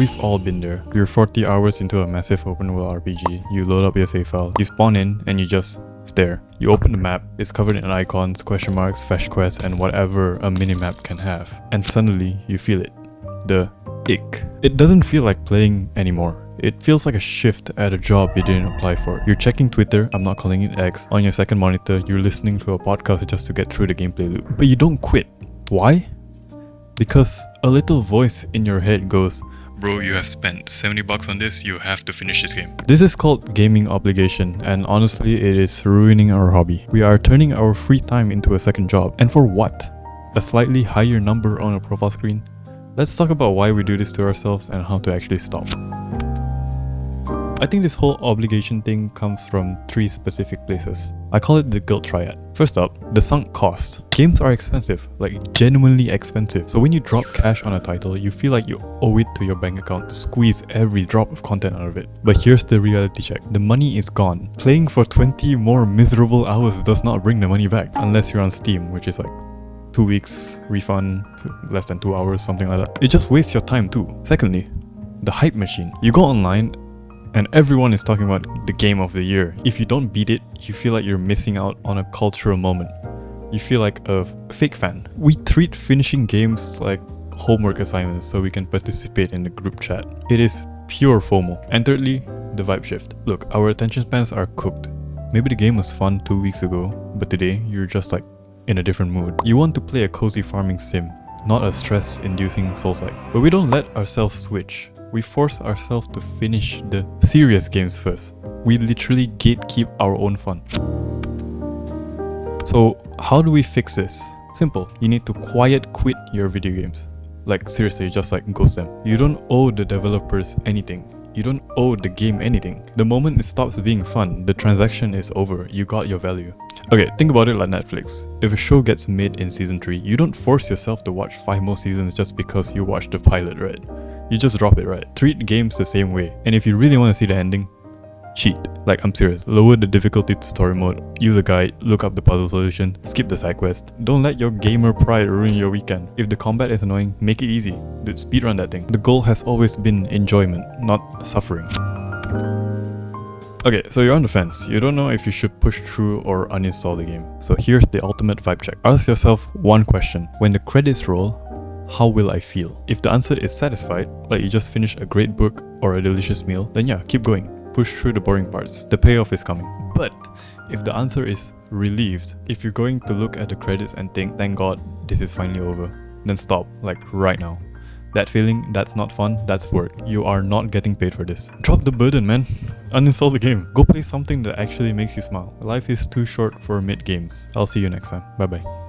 We've all been there. You're 40 hours into a massive open world RPG, you load up your save file, you spawn in and you just stare. You open the map, it's covered in icons, question marks, fetch quests and whatever a minimap can have. And suddenly you feel it. The ick. It doesn't feel like playing anymore. It feels like a shift at a job you didn't apply for. You're checking Twitter, I'm not calling it X, on your second monitor, you're listening to a podcast just to get through the gameplay loop. But you don't quit. Why? Because a little voice in your head goes, bro, you have spent $70 on this, you have to finish this game. This is called gaming obligation, and honestly, it is ruining our hobby. We are turning our free time into a second job. And for what? A slightly higher number on a profile screen? Let's talk about why we do this to ourselves and how to actually stop. I think this whole obligation thing comes from 3 specific places. I call it the Guilt Triad. First up, the sunk cost. Games are expensive, like genuinely expensive. So when you drop cash on a title, you feel like you owe it to your bank account to squeeze every drop of content out of it. But here's the reality check. The money is gone. Playing for 20 more miserable hours does not bring the money back. Unless you're on Steam, which is like 2 weeks refund, less than 2 hours, something like that. It just wastes your time too. Secondly, the hype machine. You go online and everyone is talking about the game of the year. If you don't beat it, you feel like you're missing out on a cultural moment. You feel like a fake fan. We treat finishing games like homework assignments so we can participate in the group chat. It is pure FOMO. And thirdly, the vibe shift. Look, our attention spans are cooked. Maybe the game was fun 2 weeks ago, but today you're just like in a different mood. You want to play a cozy farming sim, not a stress-inducing Souls-like. But we don't let ourselves switch. We force ourselves to finish the serious games first. We literally gatekeep our own fun. So how do we fix this? Simple. You need to quiet quit your video games. Like seriously, just like ghost them. You don't owe the developers anything. You don't owe the game anything. The moment it stops being fun, the transaction is over. You got your value. Okay, think about it like Netflix. If a show gets made in season 3, you don't force yourself to watch 5 more seasons just because you watched the pilot, right? You just drop it, right? Treat games the same way. And if you really want to see the ending, cheat. Like, I'm serious. Lower the difficulty to story mode, use a guide, look up the puzzle solution, skip the side quest. Don't let your gamer pride ruin your weekend. If the combat is annoying, make it easy. Dude, speedrun that thing. The goal has always been enjoyment, not suffering. Okay, so you're on the fence. You don't know if you should push through or uninstall the game. So here's the ultimate vibe check. Ask yourself one question. When the credits roll, how will I feel? If the answer is satisfied, like you just finished a great book or a delicious meal, then yeah, keep going. Push through the boring parts. The payoff is coming. But if the answer is relieved, if you're going to look at the credits and think, thank God, this is finally over, then stop, like right now. That feeling, that's not fun, that's work. You are not getting paid for this. Drop the burden, man. Uninstall the game. Go play something that actually makes you smile. Life is too short for mid games. I'll see you next time. Bye bye.